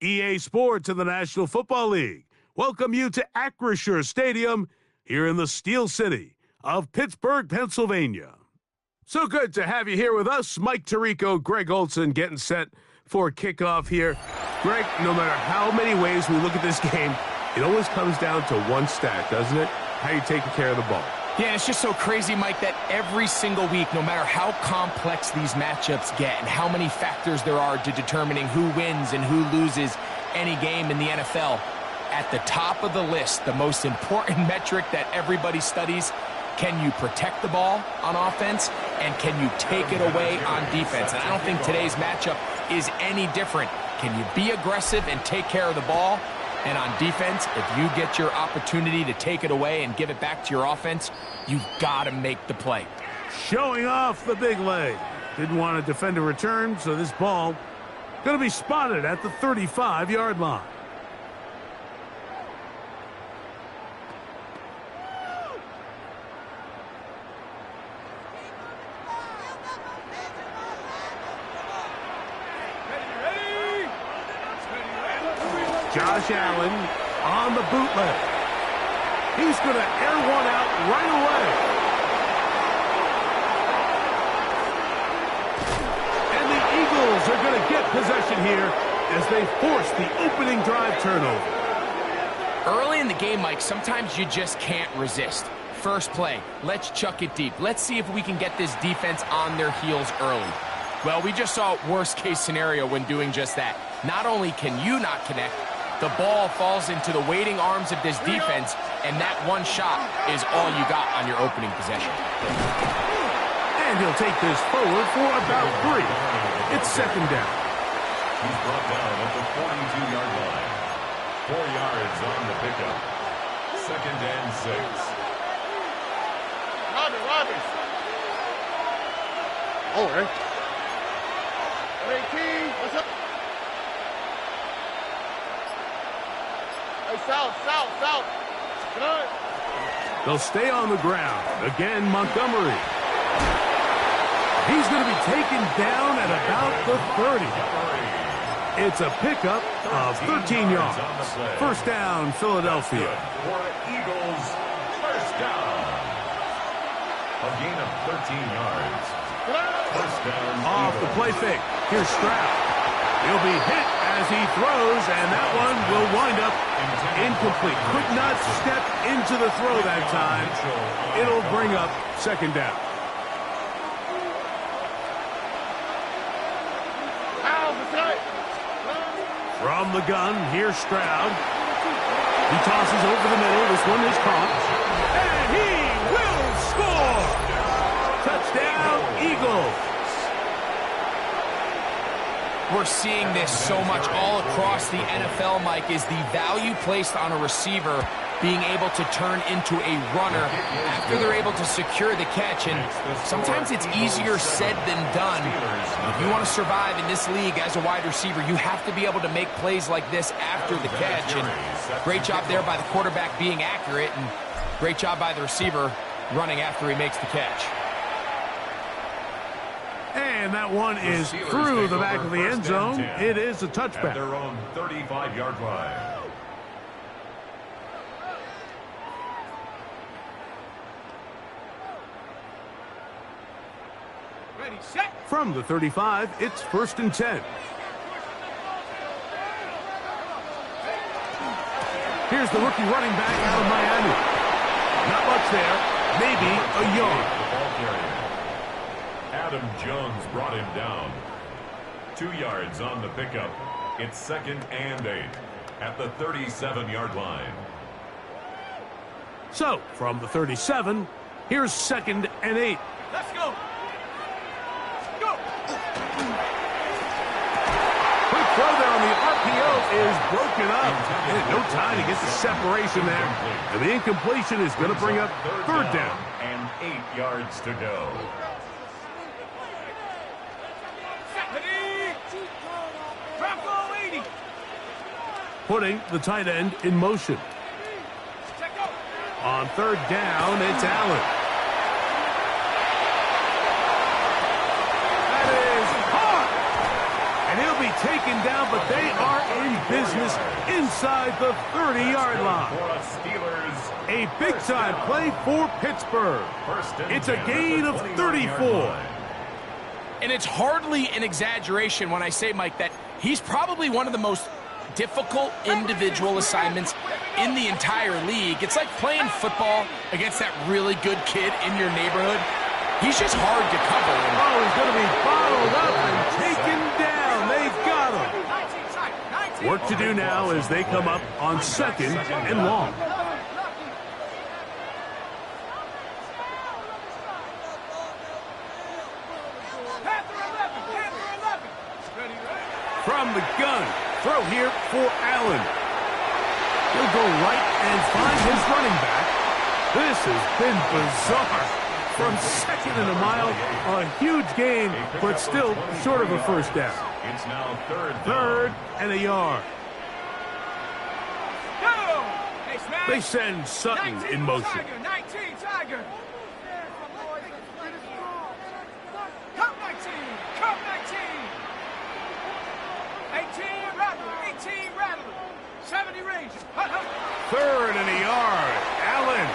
EA Sports and the National Football League welcome you to Acrisure Stadium here in the Steel City of Pittsburgh, Pennsylvania. So good to have you here with us. Mike Tirico, Greg Olson getting set for kickoff here. Greg, no matter how many ways we look at this game, it always comes down to one stat, doesn't it? How you taking care of the ball. Yeah, it's just so crazy, Mike, that every single week, no matter how complex these matchups get and how many factors there are to determining who wins and who loses any game in the NFL, at the top of the list, the most important metric that everybody studies, can you protect the ball on offense and can you take it away on defense? And I don't think today's matchup is any different. Can you be aggressive and take care of the ball? And on defense, if you get your opportunity to take it away and give it back to your offense, you've got to make the play. Showing off the big leg. Didn't want to defend a return, so this ball going to be spotted at the 35-yard line. Josh Allen on the bootleg. He's going to air one out right away. And the Eagles are going to get possession here as they force the opening drive turnover. Early in the game, Mike, sometimes you just can't resist. First play, let's chuck it deep. Let's see if we can get this defense on their heels early. Well, we just saw worst case scenario when doing just that. Not only can you not connect, the ball falls into the waiting arms of this defense, and that one shot is all you got on your opening possession. And he'll take this forward for about 3. It's second down. He's brought down at the 42-yard line. 4 yards on the pickup. Second and 6. Robbins. Oh, right. 18. What's up? South. Good. They'll stay on the ground. Again, Montgomery. He's going to be taken down at about the 30. It's a pickup of 13 yards. First down, Philadelphia. For Eagles, first down. A gain of 13 yards. First down. Off the play fake. Here's Stroud. He'll be hit as he throws, and that one will wind up incomplete. Could not step into the throw that time. It'll bring up second down. From the gun, here's Stroud. He tosses over the middle. This one is caught. And he will score! Touchdown, Eagles! We're seeing this so much all across the NFL, Mike, is the value placed on a receiver being able to turn into a runner after they're able to secure the catch. And sometimes it's easier said than done. If you want to survive in this league as a wide receiver, you have to be able to make plays like this after the catch. And great job there by the quarterback being accurate, and great job by the receiver running after he makes the catch. And that one is through the back of the end zone. It is a touchback. At their own 35-yard line. Ready, set. From the 35, it's first and 10. Here's the rookie running back out of Miami. Not much there. Maybe a yard. Adam Jones brought him down. 2 yards on the pickup. It's second and 8 at the 37-yard line. So, from the 37, here's second and 8. Let's go. Quick throw there on the RPO is broken up. And no time to get the separation there. And the incompletion is going to bring up third down. And 8 yards to go. Putting the tight end in motion. On third down, it's Allen. That is hard. And he'll be taken down, but they are in business inside the 30-yard line. A big-time play for Pittsburgh. It's a gain of 34. And it's hardly an exaggeration when I say, Mike, that he's probably one of the most difficult individual assignments in the entire league. It's like playing football against that really good kid in your neighborhood. He's just hard to cover. Oh, he's going to be bottled up and taken down. They've got him. Work to do now as they come up on 2nd and long. From the gun, throw here for Allen. He'll go right and find his running back. This has been bizarre. From 2nd and a mile, a huge gain, but still short of a first down. It's now 3rd down. 3rd and a yard. They send Sutton in motion. 19, Tiger. Come 19, come 19. 18, Rattler, 18, Rattler. 70 range. 3rd and a yard. Allen.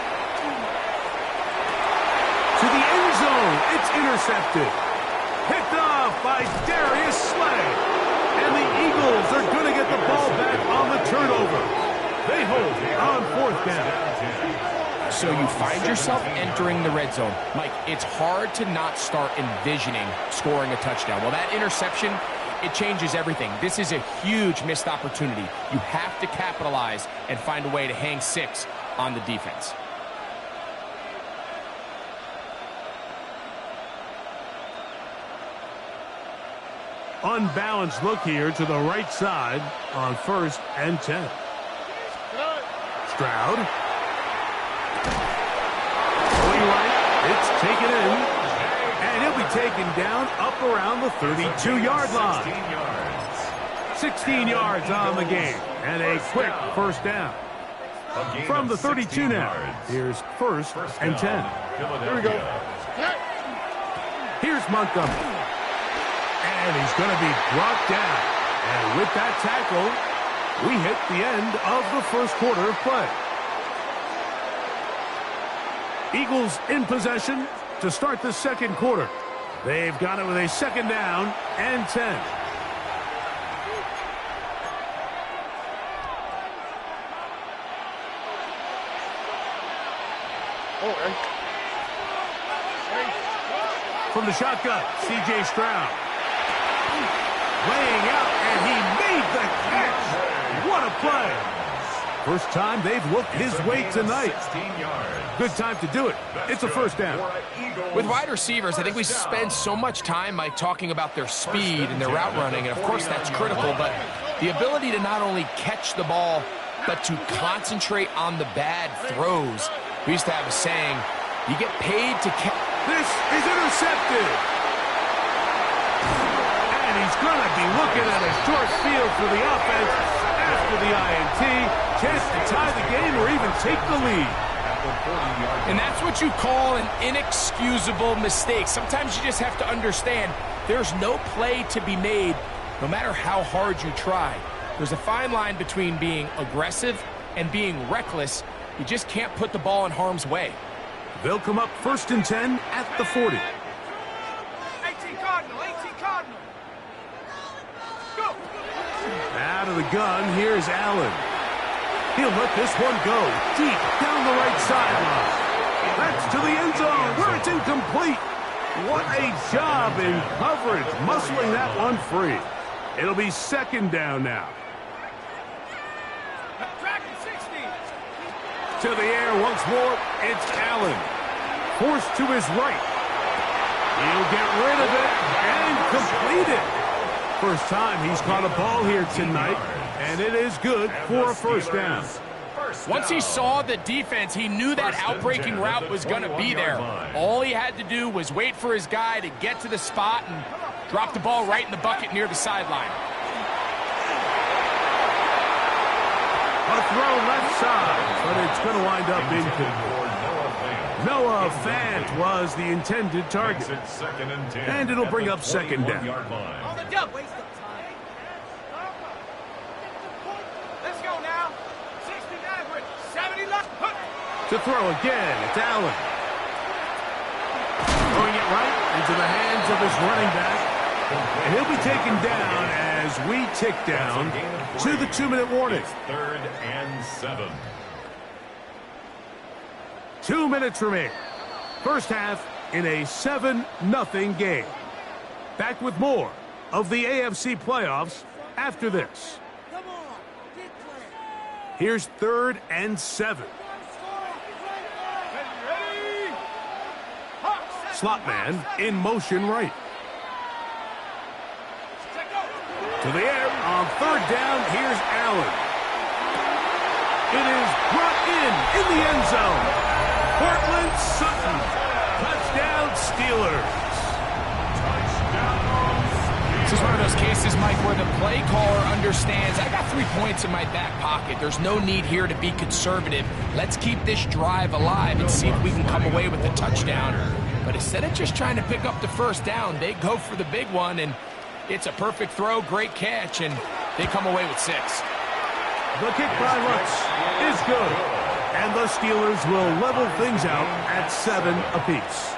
To the end zone. It's intercepted. Picked off by Darius Slay. And the Eagles are going to get the ball back on the turnover. They hold on 4th down. So you find yourself entering the red zone. Mike, it's hard to not start envisioning scoring a touchdown. Well, that interception, it changes everything. This is a huge missed opportunity. You have to capitalize and find a way to hang 6 on the defense. Unbalanced look here to the right side on 1st and 10. Stroud. Going right. It's taken in. And he'll be taken down up around the 32-yard line. 16 yards on the game. And a quick first down. From the 32 now. Here's 1st and 10. Here we go. Here's Montgomery. And he's going to be brought down. And with that tackle, we hit the end of the first quarter of play. Eagles in possession to start the second quarter. They've got it with a 2nd down and 10. From the shotgun, C.J. Stroud. Laying out, and he made the catch. What a play. First time they've looked his way tonight. Good time to do it. It's a first down. With wide receivers, I think we spend so much time, Mike, talking about their speed and their route running, and of course that's critical, but the ability to not only catch the ball, but to concentrate on the bad throws. We used to have a saying, you get paid to catch. This is intercepted. And he's going to be looking at a short field for the offense after the INT. Chance to tie the game or even take the lead. And that's what you call an inexcusable mistake. Sometimes you just have to understand there's no play to be made, no matter how hard you try. There's a fine line between being aggressive and being reckless. You just can't put the ball in harm's way. They'll come up 1st and 10 at the 40. 18 Cardinal, 18 Cardinal. Go. Out of the gun, here's Allen. He'll let this one go deep down the right sideline. That's to the end zone where it's incomplete. What a job in coverage, muscling that one free. It'll be 2nd down now. Dragon 60. To the air once more, it's Allen. Forced to his right. He'll get rid of it and complete it. First time he's caught a ball here tonight, and it is good for a first down. Once he saw the defense, he knew that outbreaking route was going to be there. All he had to do was wait for his guy to get to the spot and drop the ball right in the bucket near the sideline. A throw left side, but it's going to wind up incomplete. Noah Fant was the intended target. And it'll bring up 2nd down. On the dub, waste of time. To throw again, it's Allen. Throwing it right into the hands of his running back. And he'll be taken down as we tick down to the 2-minute warning. It's 3rd and 7. 2 minutes remaining. First half in a 7-0 game. Back with more of the AFC playoffs after this. Here's 3rd and 7. Slot man in motion right. To the air on 3rd down. Here's Allen. It is brought in the end zone. Portland Sutton. Touchdown Steelers. This is one of those cases, Mike, where the play caller understands, I got 3 points in my back pocket. There's no need here to be conservative. Let's keep this drive alive and see if we can come away with a touchdown. But instead of just trying to pick up the 1st down, they go for the big one, and it's a perfect throw, great catch, and they come away with 6. The kick by Lutz is good, and the Steelers will level things out at 7 apiece.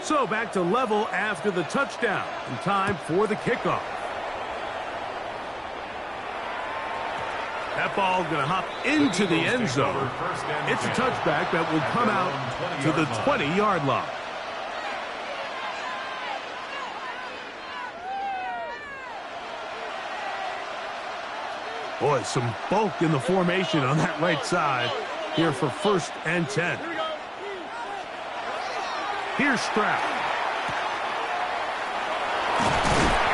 So back to level after the touchdown, and time for the kickoff. That ball going to hop into the end zone. It's a touchback that will come out to the 20-yard line. Boy, some bulk in the formation on that right side here for 1st and 10. Here's Stroud.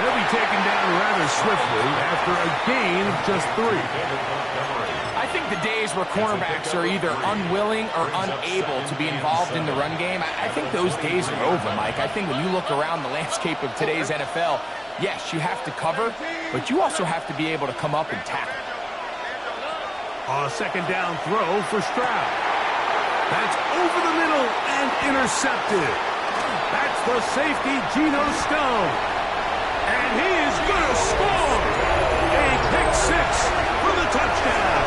He'll be taken down rather swiftly after a gain of just 3. I think the days where cornerbacks are either unwilling or unable to be involved in the run game, I think those days are over, Mike. I think when you look around the landscape of today's NFL, yes, you have to cover, but you also have to be able to come up and tackle. A 2nd down throw for Stroud. That's over the middle and intercepted. That's the safety, Geno Stone. And he is going to score. A pick 6 for the touchdown.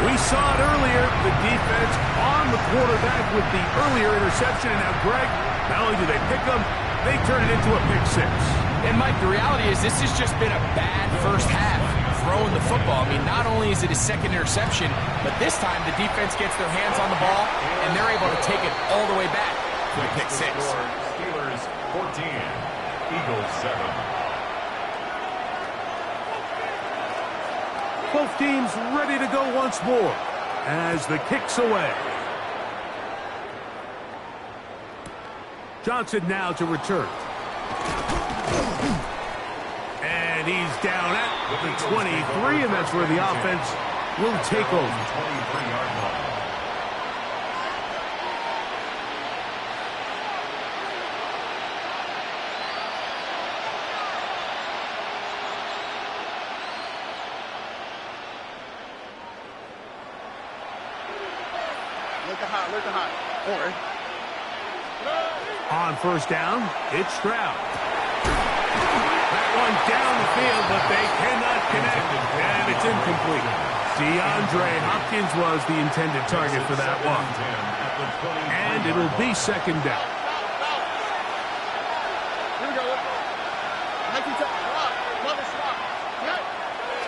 We saw it earlier, the defense on the quarterback with the earlier interception. And now, Greg, not only do they pick him, they turn it into a pick 6. And, Mike, the reality is this has just been a bad first half. Throwing the football. I mean, not only is it his 2nd interception, but this time the defense gets their hands on the ball, and they're able to take it all the way back for the pick 6. Steelers 14, Eagles 7. Both teams ready to go once more as the kick's away. Johnson now to return. And he's down at the 23, and that's where the offense will take over. 23-yard line. Looking hot. On 1st down, it's Stroud. That one down the field, but they cannot connect, and it's incomplete. DeAndre Hopkins was the intended target for that one. And it'll be 2nd down. Here we go.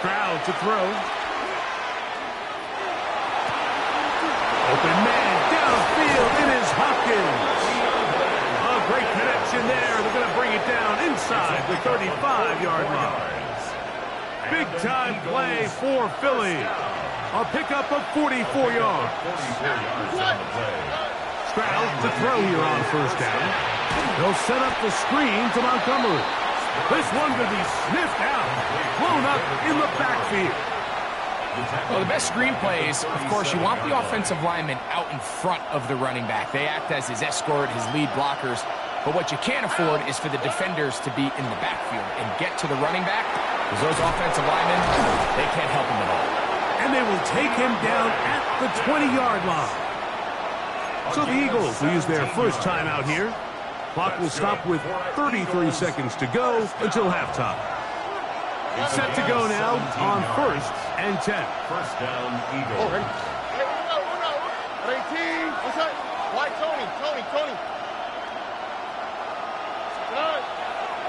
Stroud to throw. Open man downfield. It is Hopkins. A great connection there. They're going to bring it down inside the 35-yard line. Big-time play for Philly. A pickup of 44 yards. Stroud to throw here on 1st down. They'll set up the screen to Montgomery. This one to be sniffed out. Blown up in the backfield. Well, the best screen plays, of course, you want the offensive lineman out in front of the running back. They act as his escort, his lead blockers. But what you can't afford is for the defenders to be in the backfield and get to the running back, because those offensive linemen, they can't help him at all. And they will take him down at the 20-yard line. So the Eagles will use their first timeout here. Clock will stop with 33 seconds to go until halftime. Set to go now on 1st and 10. First down, Eagles.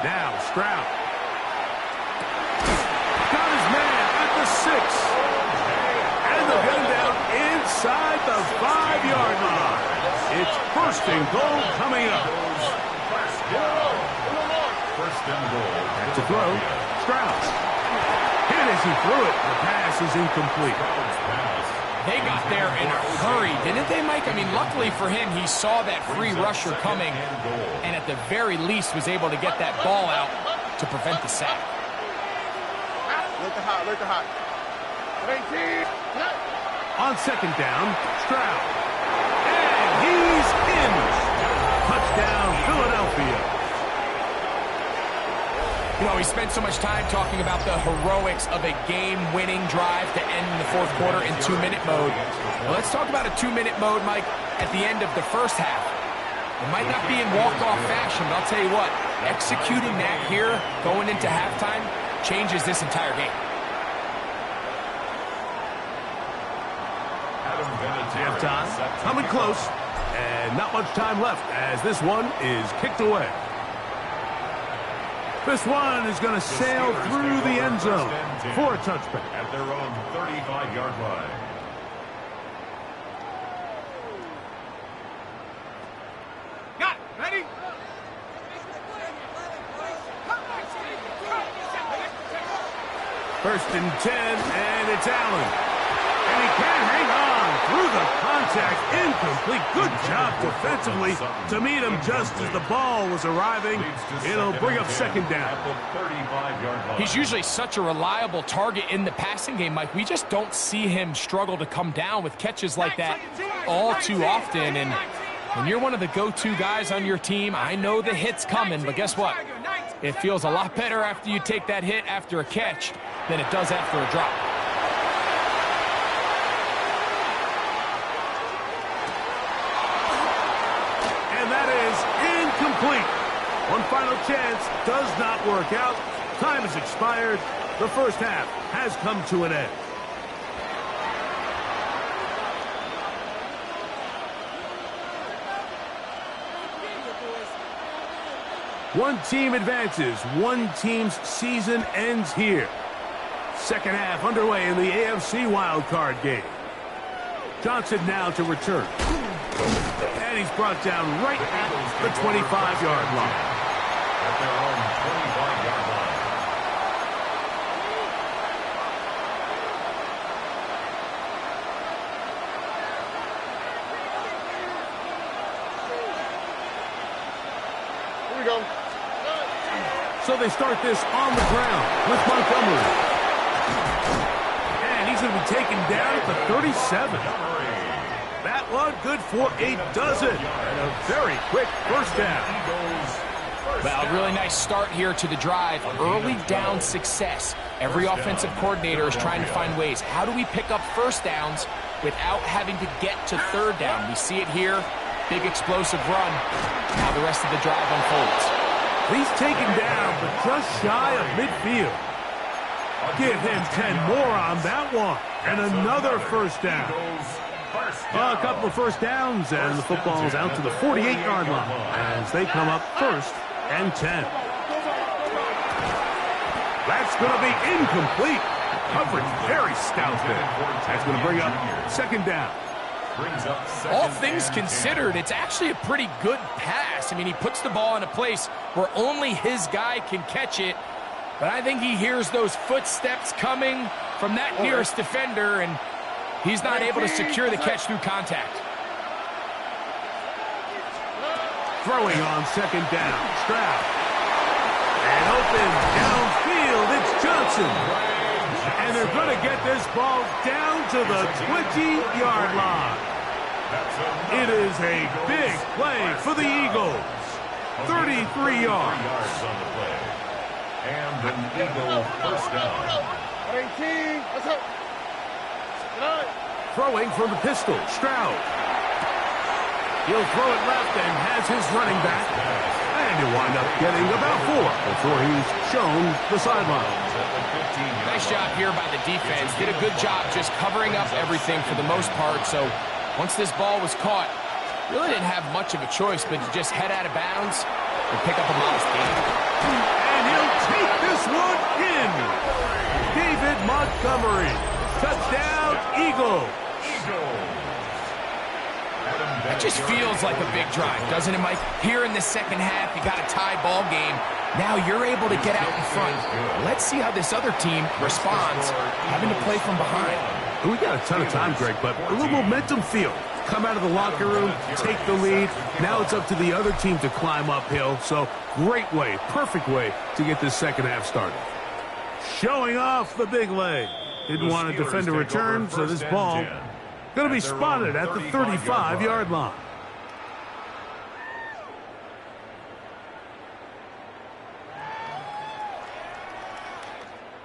Now Stroud. Got his man at the 6. And they'll get him down inside the 5-yard line. It's 1st and goal coming up. First and goal. To throw, Stroud. Hit as he threw it. The pass is incomplete. They got there in a hurry, didn't they, Mike? I mean, luckily for him, he saw that free rusher coming and at the very least was able to get that ball out to prevent the sack. On 2nd down, Stroud. And he's in. Touchdown, Philadelphia. You know, we spent so much time talking about the heroics of a game-winning drive to end the 4th quarter in 2-minute mode. Well, let's talk about a 2-minute mode, Mike, at the end of the 1st half. It might not be in walk-off fashion, but I'll tell you what, executing that here, going into halftime, changes this entire game. Halftime, coming close, and not much time left as this one is kicked away. This one is going to sail through the end zone for a touchback. At their own 35-yard line. Got it. Ready? First and 10, and it's Allen. And he can't hang on through the contact. Incomplete. Good job defensively to meet him just as the ball was arriving. It'll bring up 2nd down. He's usually such a reliable target in the passing game, Mike. We just don't see him struggle to come down with catches like that all too often. And when you're one of the go-to guys on your team, I know the hit's coming, but guess what? It feels a lot better after you take that hit after a catch than it does after a drop. And that is incomplete. One final chance does not work out. Time has expired. The 1st half has come to an end. One team advances. One team's season ends here. 2nd half underway in the AFC wildcard game. Johnson now to return. And he's brought down right at the 25-yard line. At their own 25-yard line. Here we go. So they start this on the ground with Montgomery. And he's going to be taken down at the 37. That one good for a dozen. And a very quick 1st down. Well, really nice start here to the drive. Early down success. Every offensive coordinator is trying to find ways. How do we pick up 1st downs without having to get to 3rd down? We see it here. Big explosive run. Now the rest of the drive unfolds. He's taken down, but just shy of midfield. Give him 10 more on that one. And another 1st down. A couple of 1st downs, and the football's out to the 48-yard line as they come up 1st and 10. That's going to be incomplete. Coverage very stout there. That's going to bring up 2nd down. All things considered, it's actually a pretty good pass. I mean, he puts the ball in a place where only his guy can catch it. But I think he hears those footsteps coming from that nearest defender, and he's not able to secure the catch through contact. Throwing on 2nd down, Stroud. And open downfield, it's Johnson. And they're going to get this ball down to the 20-yard line. It is a big play for the Eagles. 33 yards. And an Eagle 1st down. 18. Let's go. Throwing from the pistol, Stroud. He'll throw it left and has his running back. And he'll wind up getting about 4 before he's shown the sideline. Nice job here by the defense. Did a good job just covering up everything for the most part. So once this ball was caught, really didn't have much of a choice but to just head out of bounds and pick up a modest gain. And he'll take this one in. David Montgomery. Touchdown, Eagles. That just feels like a big drive, doesn't it, Mike? Here in the second half, you got a tie ball game. Now you're able to get out in front. Let's see how this other team responds, having to play from behind. We got a ton of time, Greg, but a little momentum feel. Come out of the locker room, take the lead. Now it's up to the other team to climb uphill. So great way, perfect way to get this second half started. Showing off the big leg. Didn't want to defend a return, so this ball going to be spotted at the 35-yard line.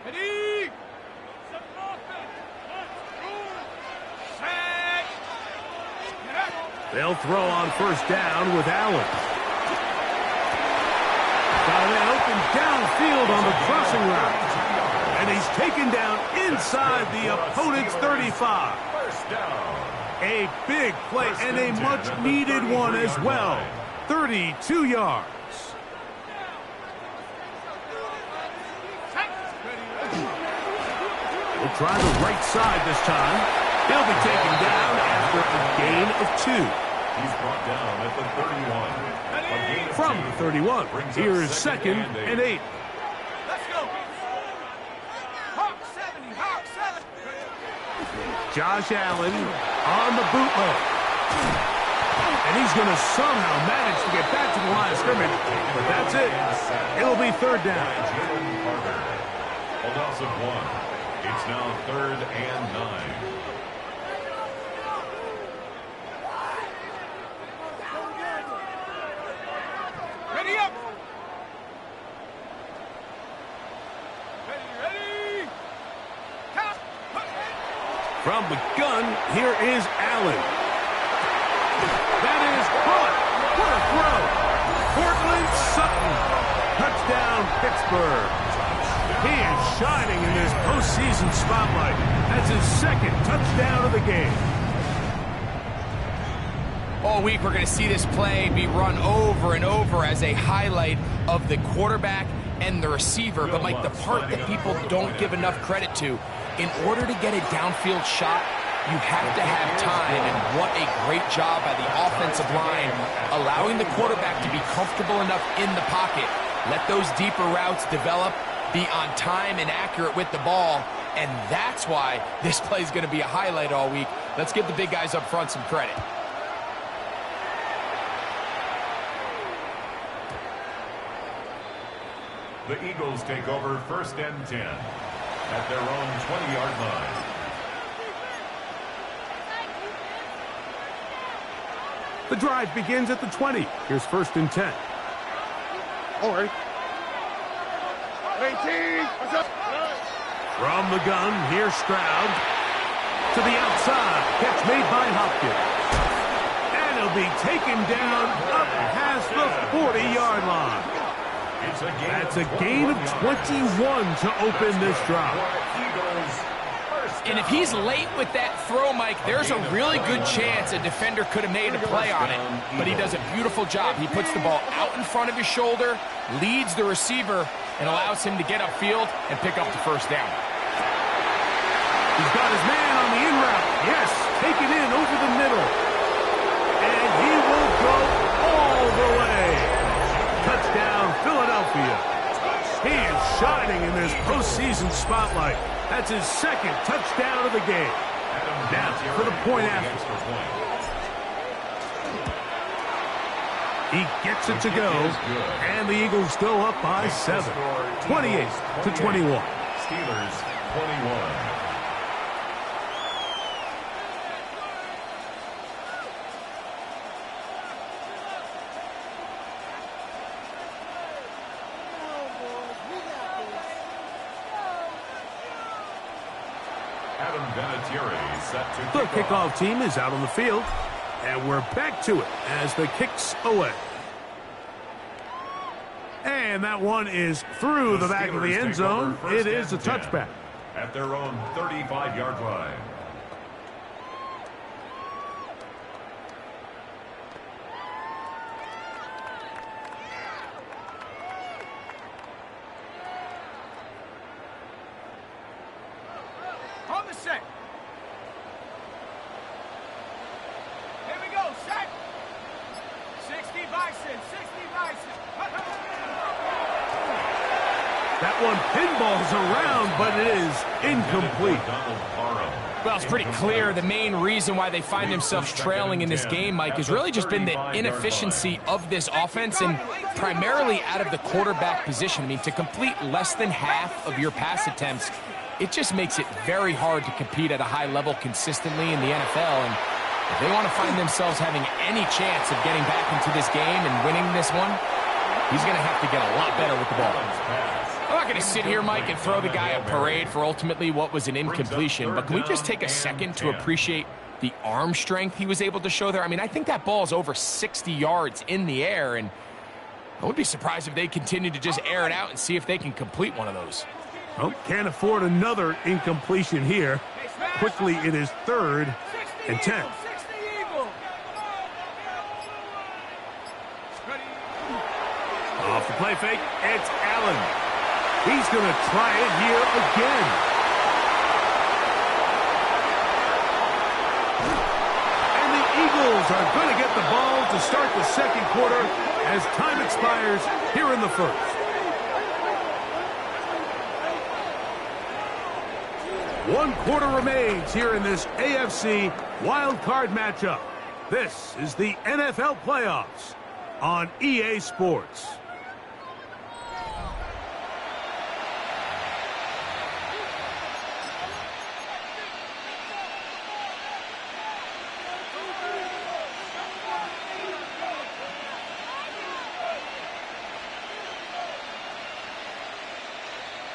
Ready? They'll throw on first down with Allen. Got a man open downfield on the crossing route. And he's taken down inside the opponent's 35. A big play and a much-needed one as well. 32 yards. We'll try the right side this time. He'll be taken down after a gain of 2. He's brought down at the 31. From the 31, here's second and 8. Let's go. Hawk 70, Hawk 70. Josh Allen on the bootleg. And he's going to somehow manage to get back to the line of scrimmage. But that's it. It'll be third down. A loss of 1. It's now 3rd and 9. Ready up. Ready. Count. From the gun, here is Allen. That is caught. What a throw. Cortland Sutton. Touchdown, Pittsburgh. He is shining in this postseason spotlight. That's his second touchdown of the game. All week, we're going to see this play be run over and over as a highlight of the quarterback and the receiver. But, Mike, the part that people don't give enough credit to, in order to get a downfield shot, you have to have time. And what a great job by the offensive line, allowing the quarterback to be comfortable enough in the pocket. Let those deeper routes develop, be on time and accurate with the ball. And that's why this play is going to be a highlight all week. Let's give the big guys up front some credit. The Eagles take over 1st and 10 at their own 20-yard line. The drive begins at the 20. Here's 1st and 10. All right. 18. What's up? From the gun, here's Stroud. To the outside. Catch made by Hopkins. And he'll be taken down up past the 40-yard line. That's a gain of 21 to open this drive. And if he's late with that throw, Mike, there's a really good chance a defender could have made a play on it. But he does a beautiful job. He puts the ball out in front of his shoulder, leads the receiver, and allows him to get upfield and pick up the first down. He's got his man on the in route. Yes, take it in over the middle. And he will go all the way. Touchdown, Philadelphia. He is shining in this postseason spotlight. That's his second touchdown of the game. Now for the point after. He gets it to go, and the Eagles go up by 7, 28-21. Steelers 21. The kickoff team is out on the field. And we're back to it as the kick's away. And that one is through the back of the end zone. It is a touchback. At their own 35-yard line. On the set. Here we go, set. 60 Bison, 60 Bison. That one pinballs around, but it is incomplete. Well, it's pretty clear the main reason why they find themselves trailing in this game, Mike, has really just been the inefficiency of this offense and primarily out of the quarterback position. I mean, to complete less than half of your pass attempts, it just makes it very hard to compete at a high level consistently in the NFL. And if they want to find themselves having any chance of getting back into this game and winning this one, he's going to have to get a lot better with the ball. I'm not going to sit here, Mike, and throw the guy a parade for ultimately what was an incompletion, but can we just take a second to appreciate the arm strength he was able to show there? I mean, I think that ball is over 60 yards in the air, and I would be surprised if they continue to just air it out and see if they can complete one of those. Oh, can't afford another incompletion here. Quickly, it is 3rd and 10. Off the play fake, it's Allen. He's going to try it here again. And the Eagles are going to get the ball to start the second quarter as time expires here in the first. One quarter remains here in this AFC wild card matchup. This is the NFL playoffs on EA Sports.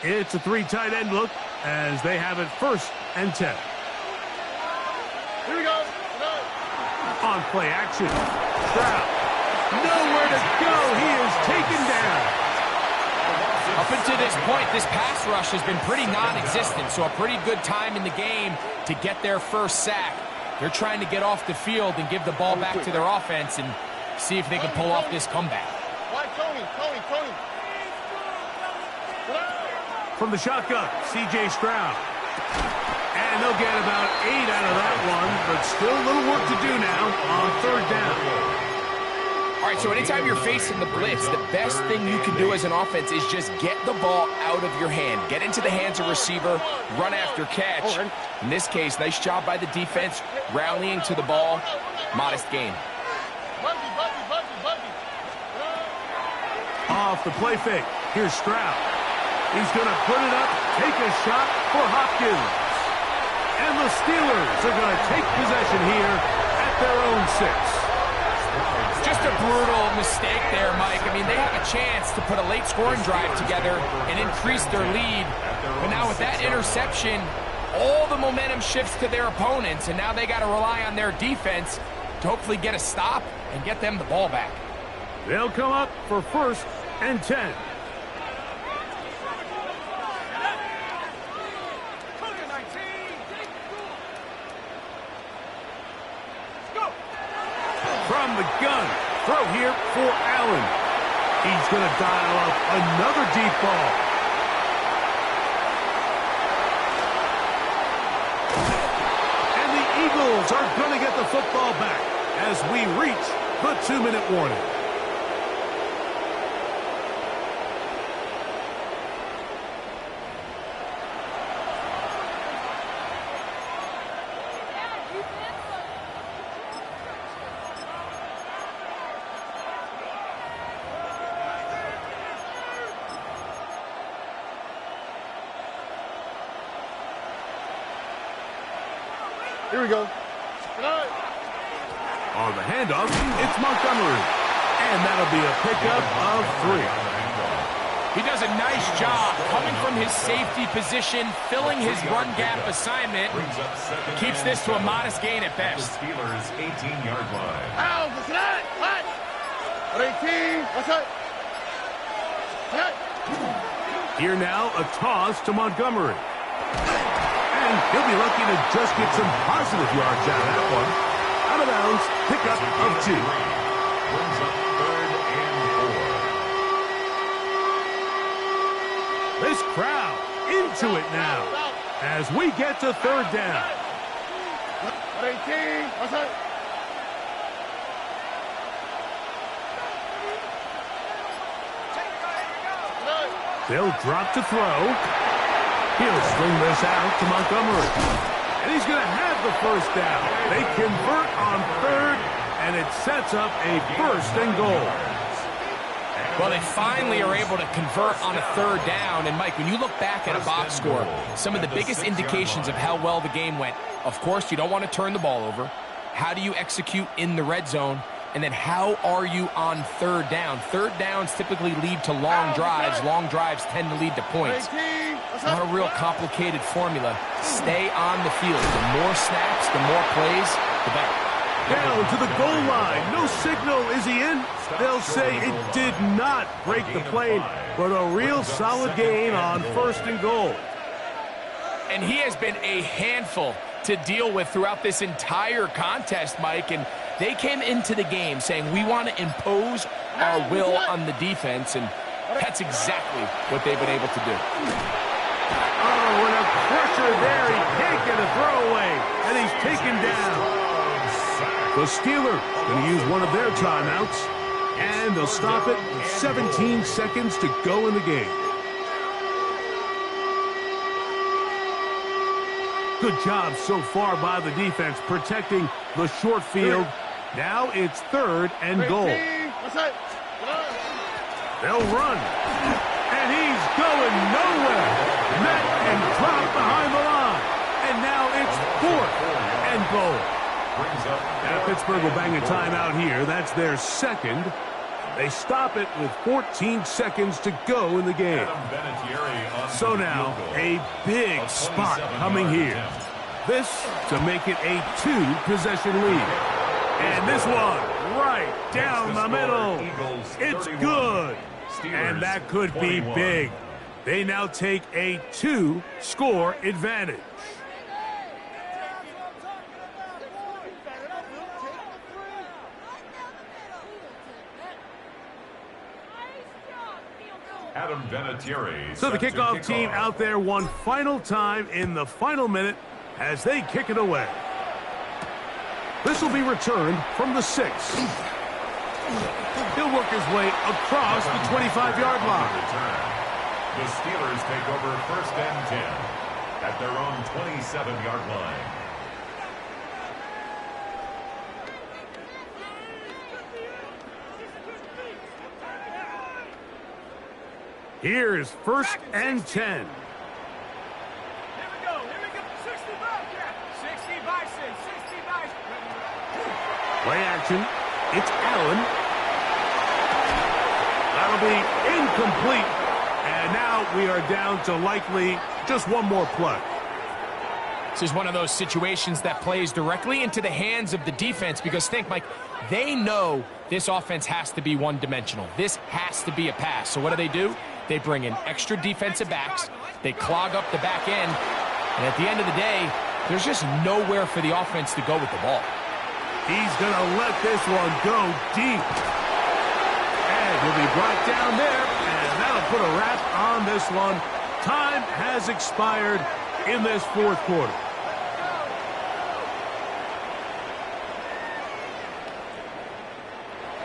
It's a 3 tight end look as they have it 1st and 10. Here we go. On play action. Stroud. Nowhere to go. He is taken down. Up until this point, this pass rush has been pretty non-existent, so a pretty good time in the game to get their first sack. They're trying to get off the field and give the ball back to their offense and see if they can pull off this comeback. Tony. From the shotgun, C.J. Stroud. And they'll get about 8 out of that one, but still a little work to do now on 3rd down. All right, so anytime you're facing the blitz, the best thing you can do as an offense is just get the ball out of your hand. Get into the hands of receiver, run after catch. In this case, nice job by the defense, rallying to the ball. Modest gain. Off the play fake. Here's Stroud. He's going to put it up, take a shot for Hopkins. And the Steelers are going to take possession here at their own 6. Just a brutal mistake there, Mike. I mean, they have a chance to put a late scoring drive together and increase their lead. But now with that interception, all the momentum shifts to their opponents, and now they got to rely on their defense to hopefully get a stop and get them the ball back. They'll come up for 1st and 10. From the gun, throw here for Allen. He's going to dial up another deep ball. And the Eagles are going to get the football back as we reach the 2-minute warning. Here we go. On the handoff, it's Montgomery. And that'll be a pickup of 3. He does a nice job coming from his safety position, filling his run gap assignment. Keeps this to a modest gain at best. The Steelers' 18-yard line. Out, that's it. What? 18, what's that? Here now, a toss to Montgomery. And he'll be lucky to just get some positive yards out of that one. Out of bounds, pickup of 2. Brings up 3rd and 4. This crowd into it now as we get to 3rd down. 18, what's that? They'll drop to throw. He'll sling this out to Montgomery. And he's going to have the 1st down. They convert on 3rd, and it sets up a 1st and goal. Well, they finally are able to convert on a 3rd down. And, Mike, when you look back at a box score, some of the biggest indications of how well the game went, of course, you don't want to turn the ball over. How do you execute in the red zone? And then how are you on 3rd down? 3rd downs typically lead to long drives. Long drives tend to lead to points. Not a real complicated formula. Stay on the field. The more snaps, the more plays, the better. Down to the goal line. No signal. Is he in? They'll say it did not break the plane, but a real solid gain on 1st and goal. And he has been a handful to deal with throughout this entire contest, Mike. And they came into the game saying, we want to impose our will on the defense, and that's exactly what they've been able to do. Oh, and a pressure there. He can't get a throwaway, and he's taken down. The Steelers going to use one of their timeouts, and they'll stop it with 17 seconds to go in the game. Good job so far by the defense protecting the short field. Now it's 3rd and goal. They'll run. And he's going nowhere. Met and dropped behind the line. And now it's 4th and goal. Now Pittsburgh will bang a timeout here. That's their 2nd. They stop it with 14 seconds to go in the game. So now, a big spot coming here. This to make it a 2-possession lead. And this one, right down the middle. It's good. And that could be big. They now take a 2-score advantage. So the kickoff team out there one final time in the final minute as they kick it away. This will be returned from the 6. He'll work his way across the 25-yard line. The Steelers take over 1st and 10 at their own 27-yard line. Here is 1st and 10. Here we go. 60 Bison. Play action. It's Allen. That'll be incomplete. And now we are down to likely just one more play. This is one of those situations that plays directly into the hands of the defense because, think, Mike, they know this offense has to be one-dimensional. This has to be a pass. So what do? They bring in extra defensive backs. They clog up the back end. And at the end of the day, there's just nowhere for the offense to go with the ball. He's going to let this one go deep. And he'll be brought down there. And that'll put a wrap on this one. Time has expired in this 4th quarter.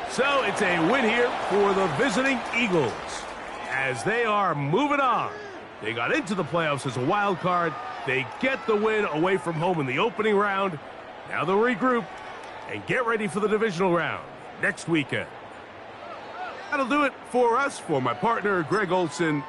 So it's a win here for the visiting Eagles as they are moving on. They got into the playoffs as a wild card. They get the win away from home in the opening round. Now they'll regroup and get ready for the divisional round next weekend. That'll do it for us. For my partner, Greg Olson,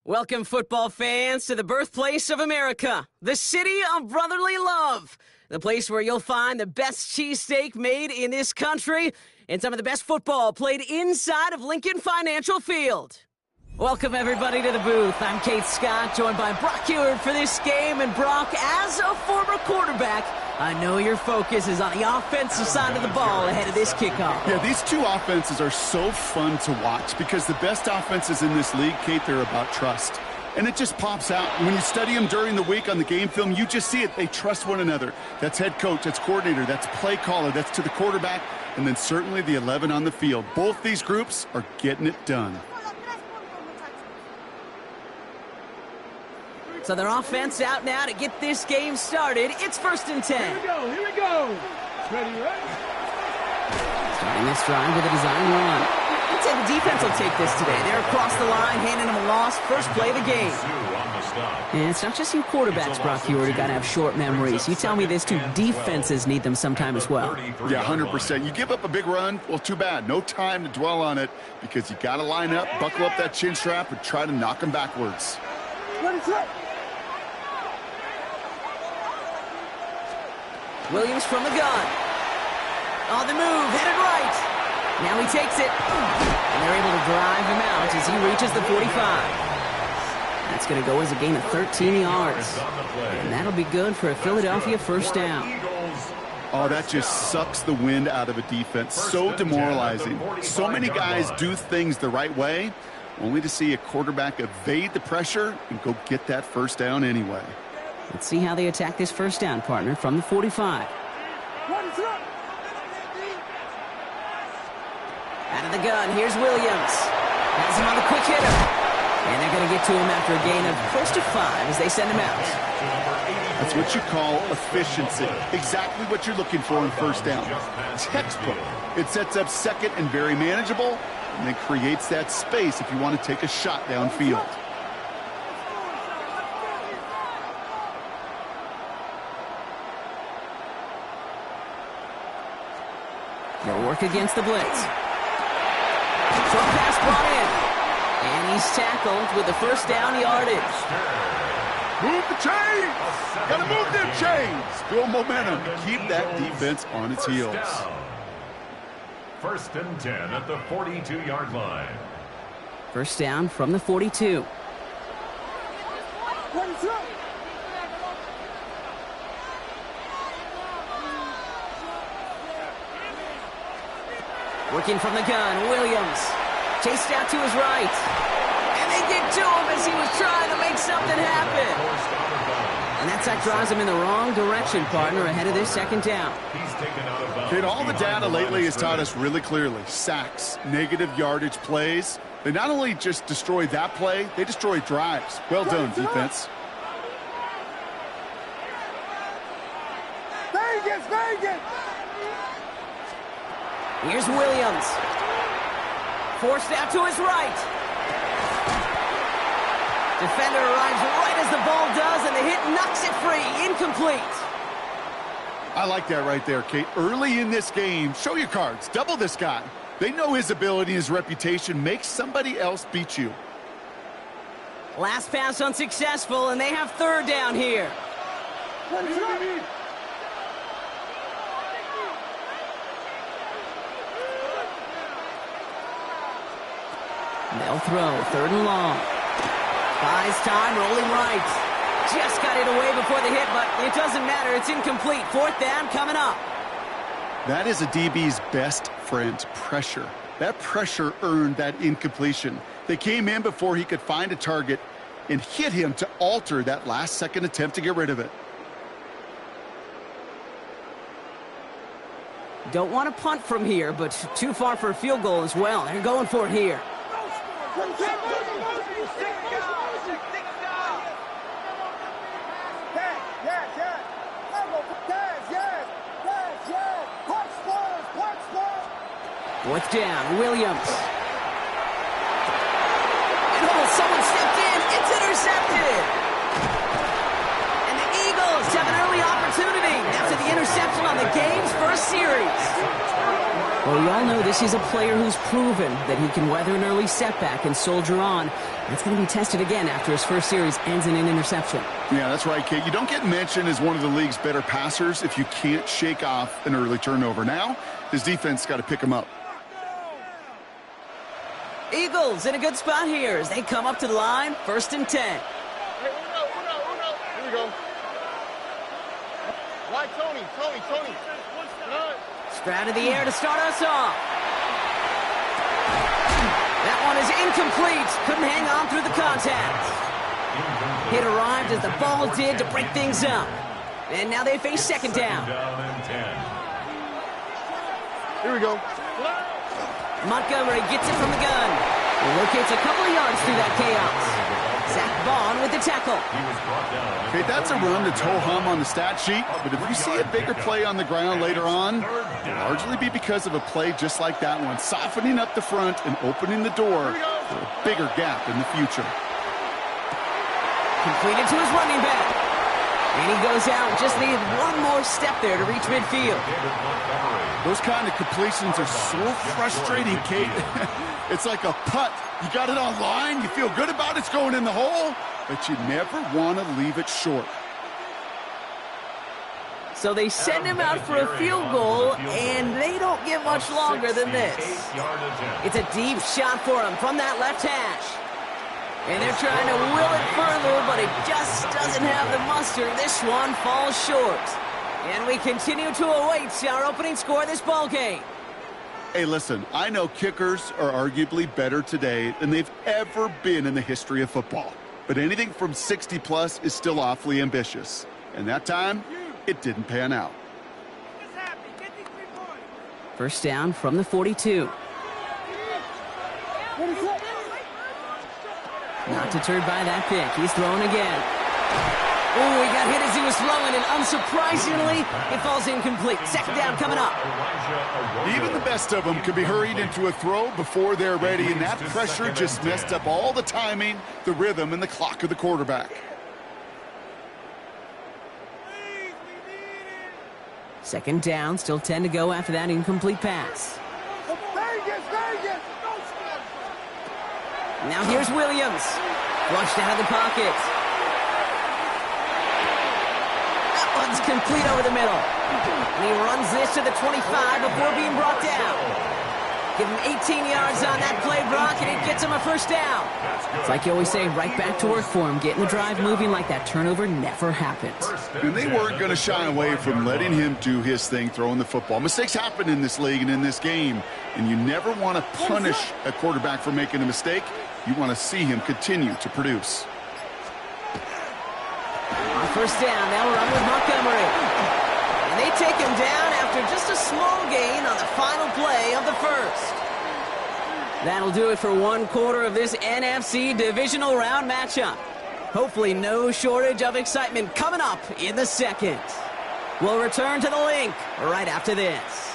Welcome, football fans, to the birthplace of America, the city of brotherly love, the place where you'll find the best cheesesteak made in this country and some of the best football played inside of Lincoln Financial Field. Welcome, everybody, to the booth. I'm Kate Scott, joined by Brock Ewert for this game. And Brock, as a former quarterback, I know your focus is on the offensive side of the ball ahead of this kickoff. Yeah, these two offenses are so fun to watch because the best offenses in this league, Kate, they're about trust. And it just pops out. When you study them during the week on the game film, you just see it. They trust one another. That's head coach, that's coordinator, that's play caller, that's to the quarterback, and then certainly the 11 on the field. Both these groups are getting it done. So their offense out now to get this game started. It's 1st and 10. Here we go. Ready, right? Starting this drive with a design run. I'd say the defense will take this today. They're across the line, handing them a loss. First play of the game. And it's not just you quarterbacks, Brock Ewert, who got to have short memories. You tell me this too, defenses need them sometime as well. Yeah, 100%. You give up a big run, well, too bad. No time to dwell on it because you got to line up, buckle up that chin strap, and try to knock them backwards. Williams from the gun. On the move, headed right. Now he takes it. And they're able to drive him out as he reaches the 45. That's going to go as a gain of 13 yards. And that'll be good for a Philadelphia first down. Oh, that just sucks the wind out of a defense. So demoralizing. So many guys do things the right way, only to see a quarterback evade the pressure and go get that first down anyway. Let's see how they attack this first down, partner, from the 45. Out of the gun, here's Williams. Has him on the quick hitter. And they're going to get to him after a gain of close to 5 as they send him out. That's what you call efficiency. Exactly what you're looking for in first down. Textbook. It sets up second and very manageable, and then creates that space if you want to take a shot downfield. They'll work against the blitz. Short pass brought in. And he's tackled with the first down yardage. Move the chains! Gotta move them chains! Build momentum. Keep that defense on its heels. First and 10 at the 42-yard line. First down from the 42. Working from the gun, Williams. Chased out to his right. And they get to him as he was trying to make something happen. And that sack drives him in the wrong direction, partner, ahead of this second down. Kid, all the data lately has taught us really clearly. Sacks, negative yardage plays. They not only just destroy that play, they destroy drives. Well done, defense. Vegas, Vegas! Here's Williams. Forced out to his right. Defender arrives right as the ball does, and the hit knocks it free. Incomplete. I like that right there, Kate. Early in this game, show your cards. Double this guy. They know his ability and his reputation makes somebody else beat you. Last pass unsuccessful, and they have third down here. They'll throw, third and long. Buys time, rolling right. Just got it away before the hit, but it doesn't matter. It's incomplete. Fourth down coming up. That is a DB's best friend, pressure. That pressure earned that incompletion. They came in before he could find a target and hit him to alter that last-second attempt to get rid of it. Don't want to punt from here, but too far for a field goal as well. They're going for it here. Fourth down, Williams. And someone stepped in. It's intercepted. And the Eagles have an early opportunity after the interception on the game's first series. Well, we all know this is a player who's proven that he can weather an early setback and soldier on. That's going to be tested again after his first series ends in an interception. Yeah, that's right, Kate. You don't get mentioned as one of the league's better passers if you can't shake off an early turnover. Now, his defense got to pick him up. Eagles in a good spot here as they come up to the line, first and 10. Here we go. Why Tony? Stroud in the air to start us off. That one is incomplete. Couldn't hang on through the contact. Hit arrived as the ball did to break things up. And now they face second down. Here we go. Montgomery gets it from the gun. Locates a couple of yards through that chaos. Zach Vaughn with the tackle. Okay, that's a run that's ho-hum on the stat sheet, but if you see a bigger play on the ground later on, it'll largely be because of a play just like that one, softening up the front and opening the door for a bigger gap in the future. Completed to his running back. And he goes out, just needed one more step there to reach midfield. Those kind of completions are so frustrating, Kate. It's like a putt. You got it on line, you feel good about it's going in the hole, but you never want to leave it short. So they send him out for a field goal, and they don't get much longer than this. It's a deep shot for him from that left hash. And they're trying to will it further, but it just doesn't have the muster. This one falls short. And we continue to await our opening score of this ball game. Hey, listen, I know kickers are arguably better today than they've ever been in the history of football. But anything from 60-plus is still awfully ambitious. And that time, it didn't pan out. First down from the 42. Not deterred by that pick. He's throwing again. Oh, he got hit as he was throwing, and unsurprisingly, it falls incomplete. Second down coming up. Even the best of them can be hurried into a throw before they're ready, and that pressure just messed up all the timing, the rhythm, and the clock of the quarterback. Second down, still 10 to go after that incomplete pass. Now here's Williams. Flushed out of the pocket. That one's complete over the middle. And he runs this to the 25 before being brought down. Give him 18 yards on that play, Brock, and it gets him a first down. It's like you always say, right back to work for him. Getting the drive moving like that turnover never happened. And they weren't going to shy away from letting him do his thing, throwing the football. Mistakes happen in this league and in this game, and you never want to punish a quarterback for making a mistake. You want to see him continue to produce. On first down, they'll run with Montgomery. And they take him down after just a small gain on the final play of the first. That'll do it for one quarter of this NFC divisional round matchup. Hopefully no shortage of excitement coming up in the second. We'll return to the link right after this.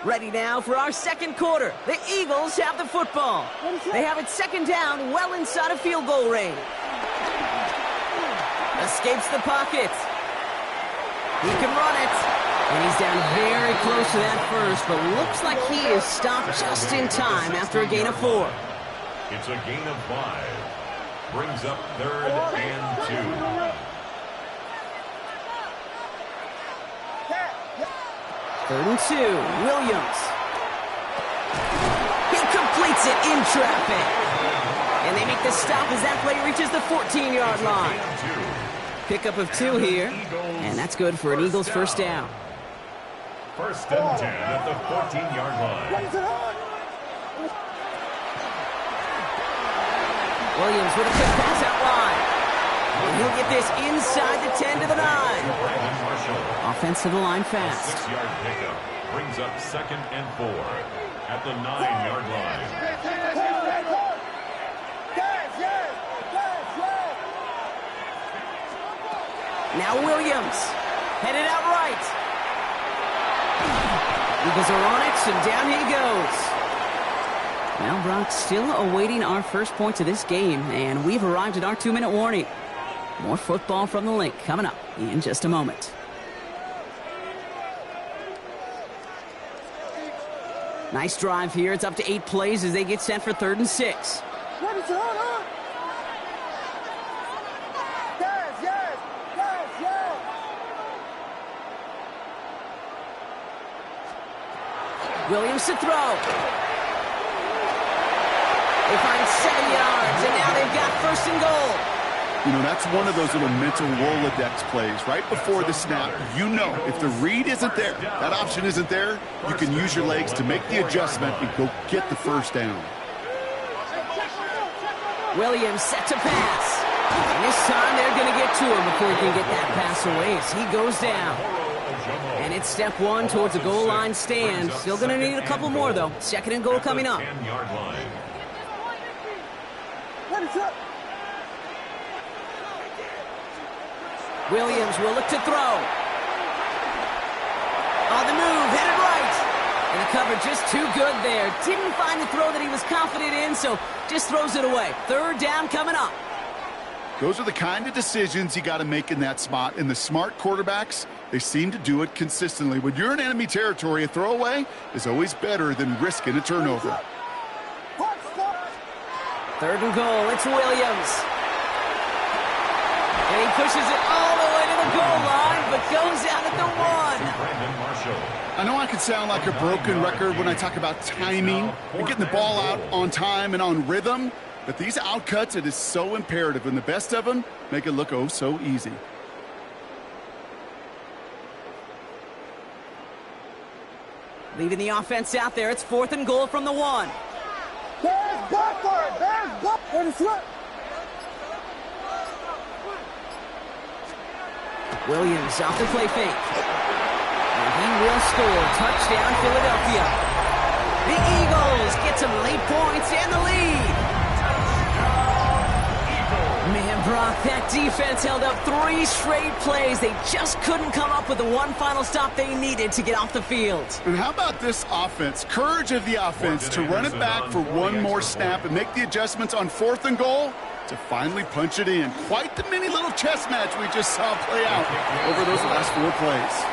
Ready now for our second quarter. The Eagles have the football. They have it second down, well inside of field goal range. Escapes the pocket. He can run it. And he's down very close to that first, but looks like he is stopped just in time after a gain of 4. It's a gain of 5. Brings up 3rd and 2. Third and 2, Williams. He completes it in traffic. And they make the stop as that play reaches the 14-yard line. Pickup of 2 here, and that's good for an Eagles first down. First and 10 at the 14-yard line. Williams with a quick pass out wide. And he'll get this inside the 10 to the 9. Offensive line fast. 6-yard pickup brings up 2nd and 4 at the 9-yard line. Now Williams headed out right. Eagles are on it, and down he goes. Now Brock still awaiting our first points of this game, and we've arrived at our 2-minute warning. More football from the link coming up in just a moment. Nice drive here. It's up to 8 plays as they get set for 3rd and 6. Williams to throw. They find 7 yards, and now they've got 1st and goal. You know, that's one of those little mental Rolodex plays. Right before the snap, you know if the read isn't there, that option isn't there, you can use your legs to make the adjustment and go get the first down. Williams set to pass. And this time they're going to get to him before he can get that pass away as he goes down. And it's step 1 towards a goal line stand. Still going to need a couple more, though. 2nd and goal coming up. 10-yard line. Williams will look to throw. On the move, headed right. And the cover just too good there. Didn't find the throw that he was confident in, so just throws it away. 3rd down coming up. Those are the kind of decisions you got to make in that spot. And the smart quarterbacks, they seem to do it consistently. When you're in enemy territory, a throwaway is always better than risking a turnover. 3rd and goal, it's Williams. And he pushes it all the way to the the goal line, but goes out at the 1. I know I can sound like a broken record when I talk about timing and getting the ball out on time and on rhythm, but these outcuts, it is so imperative, and the best of them make it look oh so easy. Leaving the offense out there. It's 4th and goal from the 1. There's backward. There's backward. Williams off the play fake. And he will score. Touchdown, Philadelphia. The Eagles get some late points and the lead. Man, Brock, that defense held up 3 straight plays. They just couldn't come up with the one final stop they needed to get off the field. And how about this offense? Courage of the offense to run it back for one more snap and make the adjustments on 4th and goal to finally punch it in. Quite the mini little chess match we just saw play out over those last 4 plays.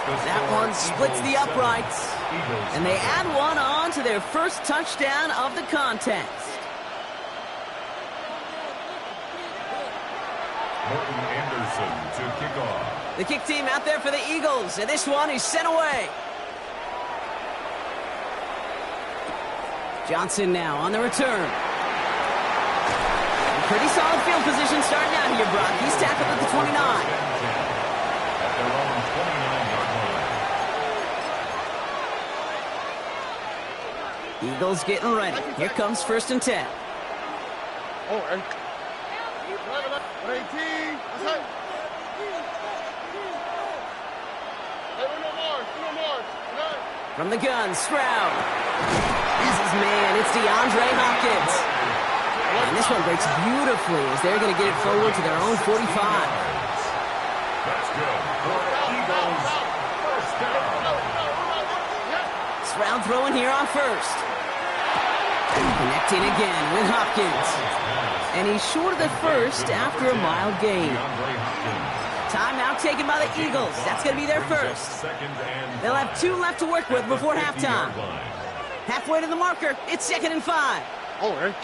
That one splits the uprights, and they add one on to their first touchdown of the contest. Morton Anderson to kick off. The kick team out there for the Eagles, and this one is sent away. Johnson now on the return. Pretty solid field position starting out here, Brock. He's tackled at the 29. At their own 29-yard line. Eagles getting ready. Here comes 1st and 10. Oh, and 18. That's it. No more. From the gun, Stroud. This is man. It's DeAndre Hopkins. And this one breaks beautifully as they're going to get it forward to their own 45. That's good. For Eagles, first down. Stroud throwing here on 1st. Connecting again with Hopkins. And he's short of the 1st after a mild gain. Timeout taken by the Eagles. That's going to be their 1st. They'll have 2 left to work with before halftime. Halfway to the marker. It's 2nd and 5. Oh, and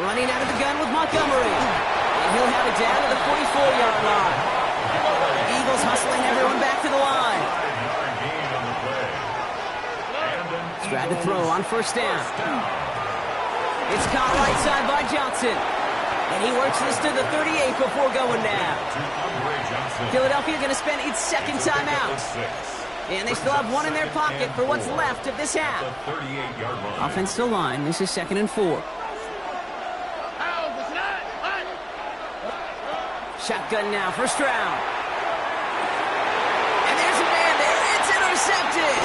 Running out of the gun with Montgomery. And he'll have it down to the 44-yard line. Eagles hustling everyone back to the line. Stroud to throw on 1st down. It's caught right side by Johnson. And he works this to the 38 before going down. Philadelphia going to spend its 2nd timeout. And they still have 1 in their pocket for what's left of this half. Offensive line, this is 2nd and 4. Shotgun now for Stroud. And there's a man there. It's intercepted.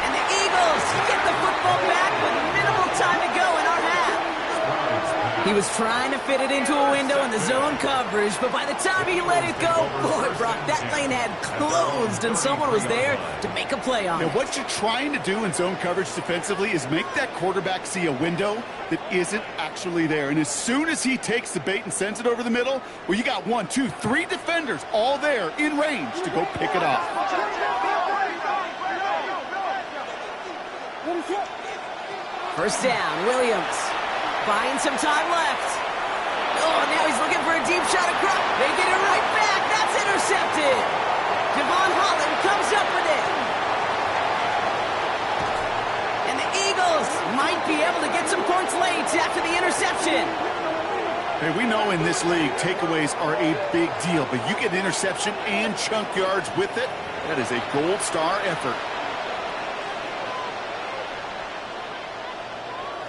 And the Eagles get the football back with minimal time to go in our half. He was trying to fit it into a window in the zone coverage, but by the time he let it go, boy, Brock, that lane had closed, and someone was there to make a play on it. Now, what you're trying to do in zone coverage defensively is make that quarterback see a window that isn't actually there. And as soon as he takes the bait and sends it over the middle, well, you got 1, 2, 3 defenders all there in range to go pick it off. First down, Williams. Buying some time left. Oh, now he's looking for a deep shot across. They get it right back. That's intercepted. Javon Holland comes up with it. And the Eagles might be able to get some points late after the interception. Hey, we know in this league, takeaways are a big deal, but you get interception and chunk yards with it. That is a gold star effort.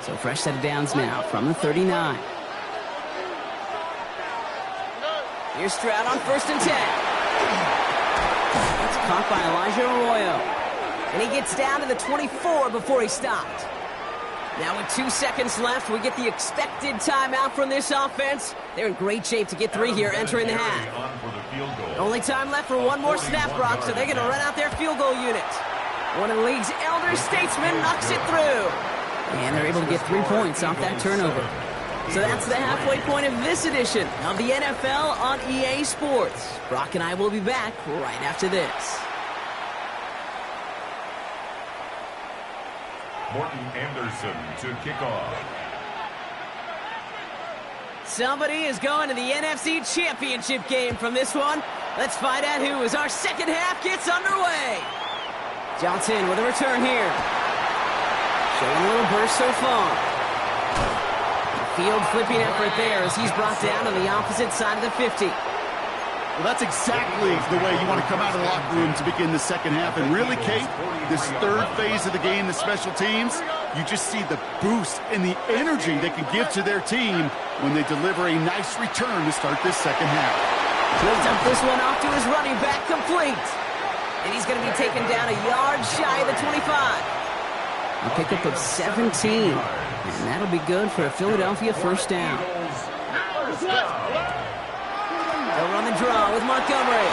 So fresh set of downs now from the 39. Here's Stroud on 1st and 10. It's caught by Elijah Arroyo. And he gets down to the 24 before he stopped. Now with 2 seconds left, we get the expected timeout from this offense. They're in great shape to get 3 here entering the half. Only time left for 1 more snap, Brock, so they're going to run out their field goal unit. One of the league's elder statesmen knocks it through. And they're able to get 3 points off that turnover. So that's the halfway point of this edition of the NFL on EA Sports. Brock and I will be back right after this. Morton Anderson to kick off. Somebody is going to the NFC Championship game from this one. Let's find out who as our second half gets underway. Johnson with a return here. Showing a little burst so far. Field flipping effort there as he's brought down on the opposite side of the 50. Well, that's exactly the way you want to come out of the locker room to begin the second half. And really, Kate, this third phase of the game, the special teams, you just see the boost and the energy they can give to their team when they deliver a nice return to start this second half. He'll dump this one off to his running back, complete. And he's going to be taken down a yard shy of the 25. A pickup of 17. And that'll be good for a Philadelphia first down. They'll run the draw with Montgomery.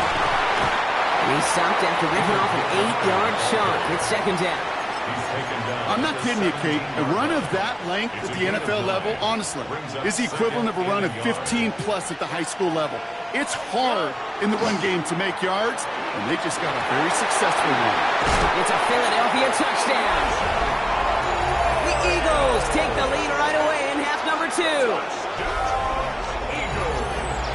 And he's stopped after ripping off an 8-yard chunk. It's second down. I'm not kidding you, Kate. A run of that length at the NFL level, honestly, is the equivalent of a run of 15-plus at the high school level. It's hard in the run game to make yards, and they just got a very successful one. It's a Philadelphia touchdown. The Eagles take the lead right away in half number 2.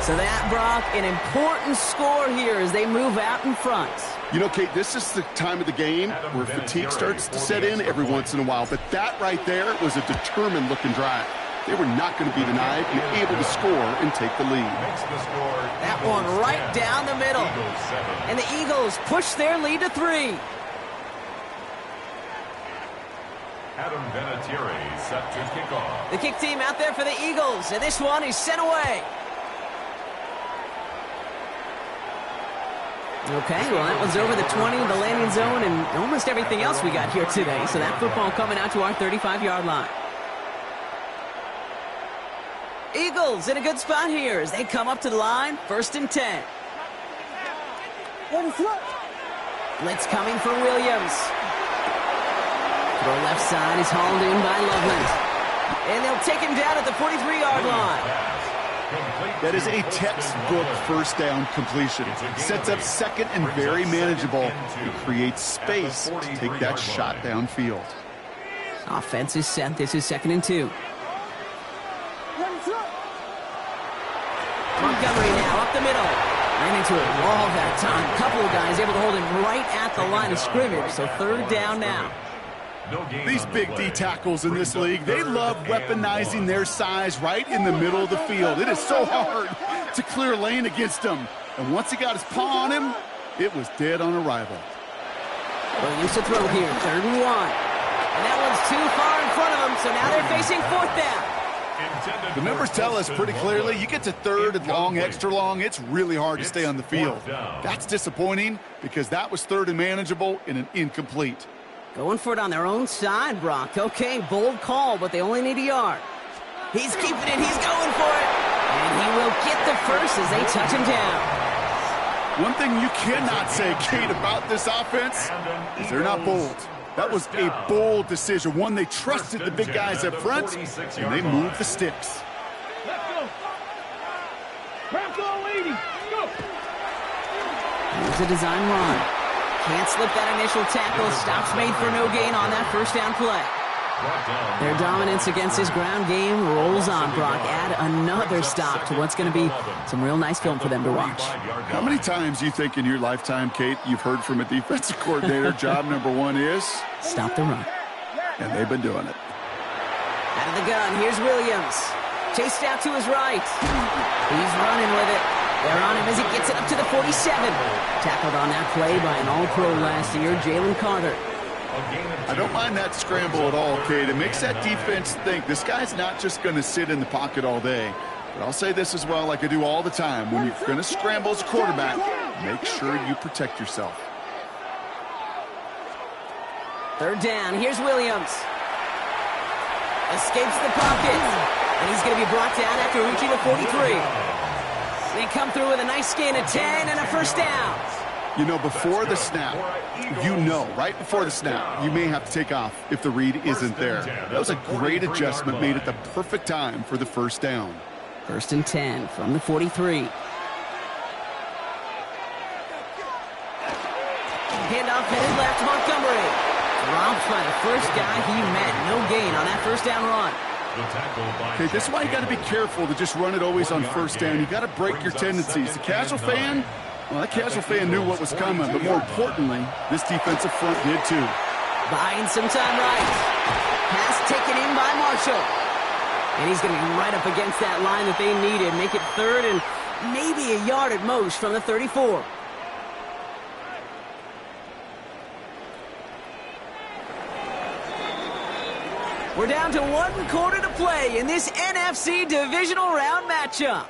So that, Brock, an important score here as they move out in front. You know, Kate, this is the time of the game where fatigue starts to set in every once in a while. But that right there was a determined-looking drive. They were not going to be denied and able to score and take the lead. That one right down the middle. And the Eagles push their lead to 3. Adam Vinatieri set to kick off. The kick team out there for the Eagles, and this one is sent away. Okay, well, that one's over the 20, the landing zone, and almost everything else we got here today. So that football coming out to our 35-yard line. Eagles in a good spot here as they come up to the line, 1st and 10. Blitz coming for Williams. Throw left side is hauled in by Loveland. And they'll take him down at the 43-yard line. That is a textbook first down completion. Sets up second and very manageable. It creates space to take that shot downfield. Offense is set. This is 2nd and 2. Montgomery now up the middle. Ran into a wall that time. A couple of guys able to hold him right at the line of scrimmage. So 3rd down now. These big D tackles in this league, they love weaponizing their size right in the middle of the field. It is so hard to clear lane against them. And once he got his paw on him, it was dead on arrival. Williams to throw here, 3rd and 1. And that one's too far in front of them, so now they're facing 4th down. The numbers tell us pretty clearly, you get to 3rd and long, extra long, it's really hard to stay on the field. That's disappointing because that was 3rd and manageable and an incomplete. Going for it on their own side, Brock. Okay, bold call, but they only need a yard. He's keeping it. He's going for it. And he will get the first as they touch him down. One thing you cannot say, Kate, about this offense is they're not bold. That was a bold decision. One, they trusted the big guys up front, and they moved the sticks. Let's go. Let's go, lady. Go. Here's a design run. Can't slip that initial tackle. Stops made for no gain on that first down play. Their dominance against this ground game rolls on, Brock. Add another stop to what's going to be some real nice film for them to watch. How many times do you think in your lifetime, Kate, you've heard from a defensive coordinator, job number 1 is? Stop the run. And they've been doing it. Out of the gun, here's Williams. Chased out to his right. He's running with it. They're on him as he gets it up to the 47. Tackled on that play by an All-Pro last year, Jalen Carter. I don't mind that scramble at all, Kate. It makes that defense think this guy's not just going to sit in the pocket all day. But I'll say this as well, like I do all the time. When you're going to scramble as a quarterback, make sure you protect yourself. 3rd down. Here's Williams. Escapes the pocket. And he's going to be brought down after reaching the 43. They come through with a nice gain of 10 and a first down. You know, before the snap, right before the snap, you may have to take off if the read isn't there. That was a great adjustment made at the perfect time for the first down. 1st and 10 from the 43. Handoff headed left, Montgomery. Dropped by the first guy he met. No gain on that first down run. The tackle by Okay, this is why you got to be careful to just run it always on first down. You got to break your tendencies. The casual fan, well, that casual fan knew what was coming, but more importantly, this defensive front did too. Buying some time right. Pass taken in by Marshall. And he's going to be right up against that line that they needed. Make it third and maybe a yard at most from the 34. We're down to 1 quarter to play in this NFC divisional round matchup.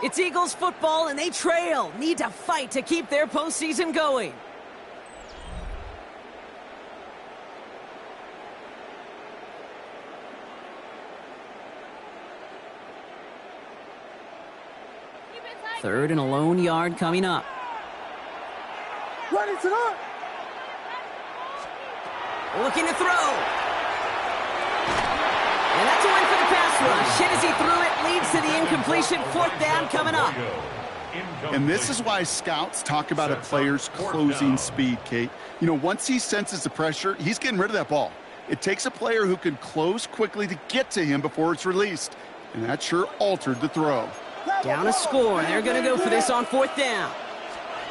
It's Eagles football, and they trail. Need to fight to keep their postseason going. Third and a lone yard coming up. Ready to go. Looking to throw. And that's a win for the pass rush. Hit as he threw it, leads to the incompletion. 4th down coming up. And this is why scouts talk about a player's closing speed, Kate. You know, once he senses the pressure, he's getting rid of that ball. It takes a player who can close quickly to get to him before it's released. And that sure altered the throw. Down a score. They're going to go for this on 4th down.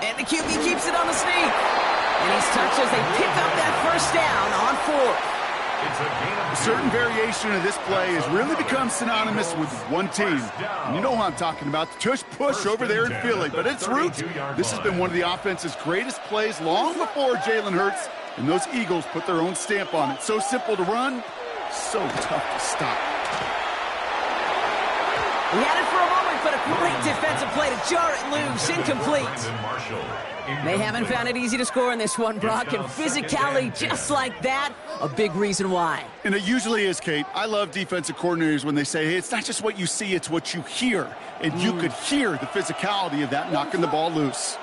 And the QB keeps it on the sneak. And he's touched as they pick up that first down on 4th. A certain variation of this play has really become synonymous with one team. And you know who I'm talking about, the tush push over there in Philly. But its roots, this has been one of the offense's greatest plays long before Jalen Hurts and those Eagles put their own stamp on it. So simple to run, so tough to stop. He had it for a moment, but a great defensive play to jar it loose. Incomplete. They haven't found it easy to score in this one, Brock, and physicality just like that, a big reason why. And it usually is, Kate. I love defensive coordinators when they say, hey, it's not just what you see, it's what you hear. And you could hear the physicality of that knocking the ball loose.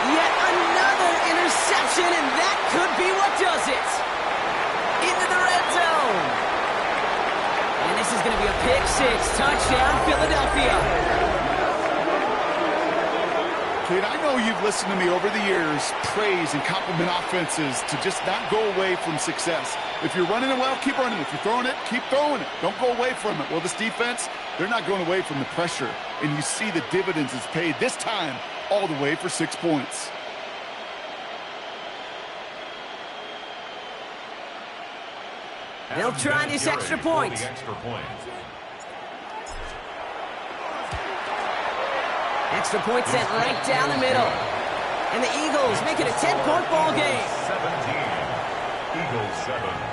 Yet another interception, and that could be what does it. Into the red zone. And this is going to be a pick 6. Touchdown, Philadelphia. Kate, I know you've listened to me over the years praise and compliment offenses to just not go away from success. If you're running it well, keep running it. If you're throwing it, keep throwing it. Don't go away from it. Well, this defense, they're not going away from the pressure. And you see the dividends it's paid this time all the way for 6 points. They'll try this extra point. Extra point sent right down the middle. And the Eagles make it a 10-point ball game. 17. Eagles 7.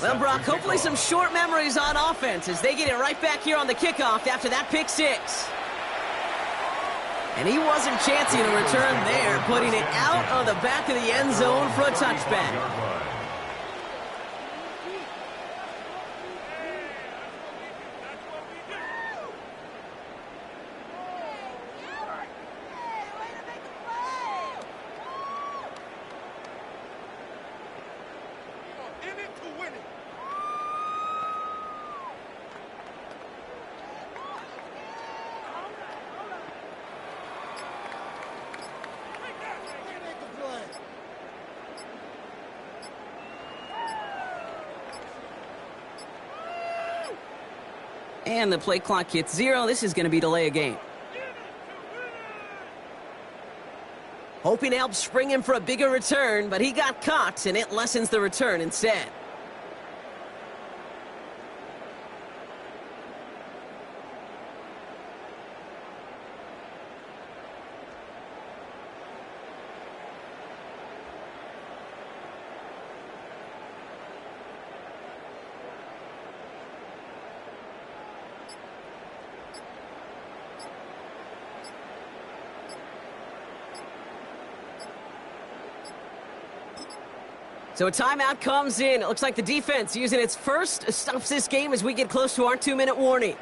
Well, Brock, hopefully some short memories on offense as they get it right back here on the kickoff after that pick 6. And he wasn't chancing a return there, putting it out of the back of the end zone for a touchback. And the play clock hits 0. This is going to be delay a game. Hoping to help spring him for a bigger return, but he got caught, and it lessens the return instead. So a timeout comes in. It looks like the defense using its first stops this game as we get close to our 2-minute warning.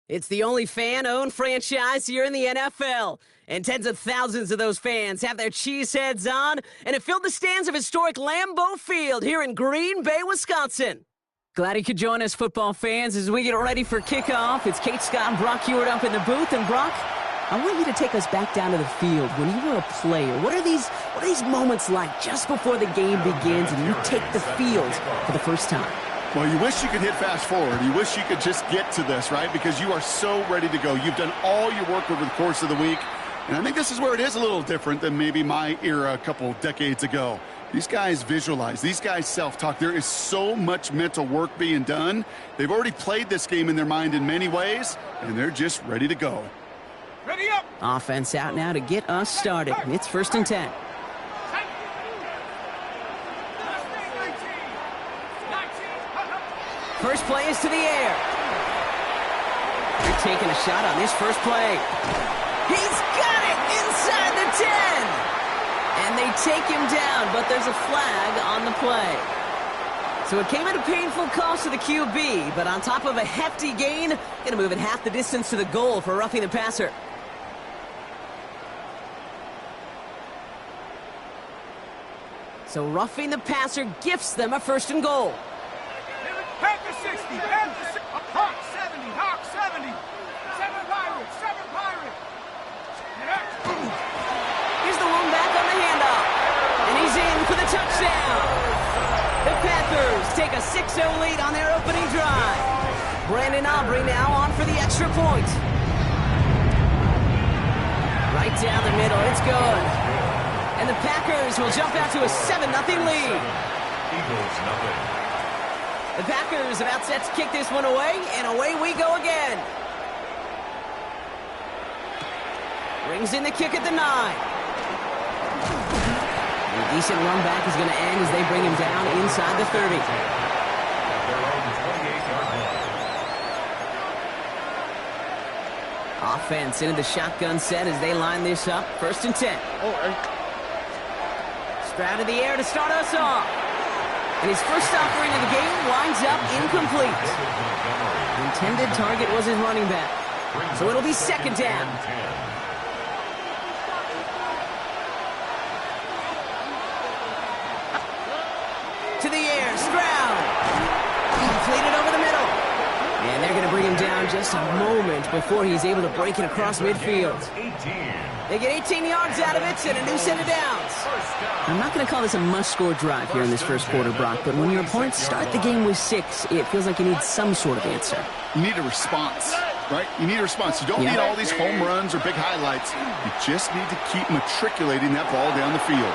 It's the only fan-owned franchise here in the NFL. And tens of thousands of those fans have their cheeseheads on, and it filled the stands of historic Lambeau Field here in Green Bay, Wisconsin. Glad you could join us, football fans, as we get ready for kickoff. It's Kate Scott and Brock Hewitt up in the booth. And Brock, I want you to take us back down to the field. When you were a player, what are these moments like just before the game begins and you take the field for the first time? Well, you wish you could hit fast forward. You wish you could just get to this, right? Because you are so ready to go. You've done all your work over the course of the week. And I think this is where it is a little different than maybe my era a couple decades ago. These guys visualize. These guys self-talk. There is so much mental work being done. They've already played this game in their mind in many ways, and they're just ready to go. Ready up! Offense out now to get us started. It's 1st and 10. First play is to the air. They're taking a shot on this first play. He's got it inside the 10. And they take him down, but there's a flag on the play. So it came at a painful cost to the QB, but on top of a hefty gain, going to move it half the distance to the goal for roughing the passer. So roughing the passer gifts them a 1st and goal. Panther 60, Panther 60, Hawk 70, Hawk 70. 7 Pirates, 7 Pirates. Here's the one back on the handoff. And he's in for the touchdown. The Panthers take a 6-0 lead on their opening drive. Brandon Aubrey now on for the extra point. Right down the middle, it's good. And the Packers will jump out to a 7-0 lead. Eagles nothing. The Packers about set to kick this one away, and away we go again. Brings in the kick at the 9. And a decent run back is going to end as they bring him down inside the 30. Offense into the shotgun set as they line this up. 1st and 10. Stroud in the air to start us off. And his first offering of the game winds up incomplete. The intended target was his running back. So it'll be 2nd down. To the air, Stroud. Completed over the middle. And they're going to bring him down just a moment before he's able to break it across midfield. They get 18 yards out of it and a new set of downs. I'm not going to call this a must-score drive here in this first quarter, Brock, but when your opponents start the game with 6, it feels like you need some sort of answer. You need a response, right? You need a response. You don't need all these home runs or big highlights. You just need to keep matriculating that ball down the field.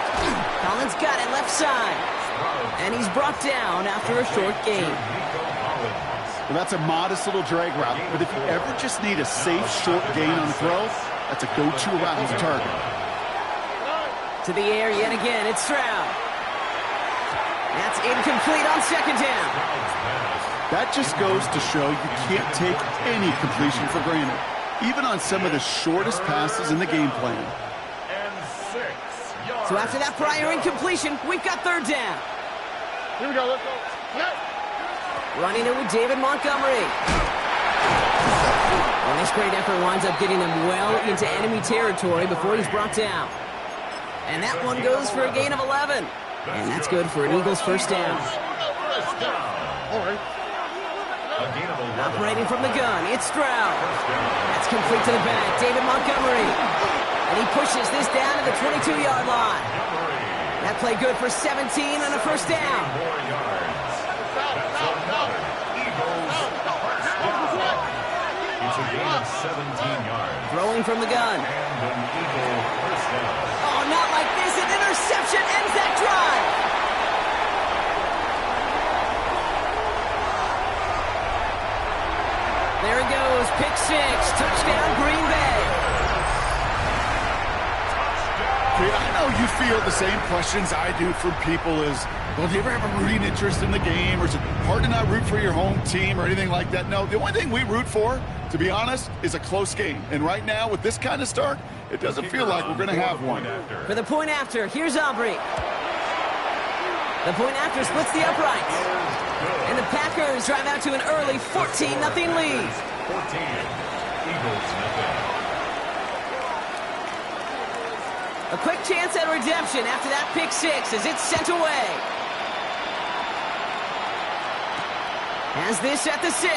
Collins got it left side. And he's brought down after a short gain. Well, that's a modest little drag route, but if you ever just need a safe, short gain on the throw, that's a go-to route to target. To the air yet again, it's Stroud. That's incomplete on 2nd down. That just goes to show you can't take any completion for granted, even on some of the shortest passes in the game plan. So after that prior incompletion, we've got 3rd down. Here we go, let's go. Running it with David Montgomery. Well, this great effort winds up getting them well into enemy territory before he's brought down. And that one goes for a gain of 11. And that's good for an Eagles 1st down. Operating from the gun, it's Stroud. That's complete to the back, David Montgomery. And he pushes this down to the 22-yard line. That play good for 17 on a 1st down. It's a gain of 17 yards. Throwing from the gun. And an Eagle 1st down. Oh, not like this. An interception ends that drive. There it goes. Pick 6. Touchdown, Green Bay. I know you feel the same questions I do from people as, well, do you ever have a rooting interest in the game, or is it hard to not root for your home team or anything like that? No, the only thing we root for, to be honest, is a close game. And right now, with this kind of start, it doesn't feel like we're going to have one. For the point after, here's Aubrey. The point after splits the uprights. And the Packers drive out to an early 14-0 lead. 14, Eagles nothing. A quick chance at redemption after that pick 6 as it's sent away. Has this at the 6.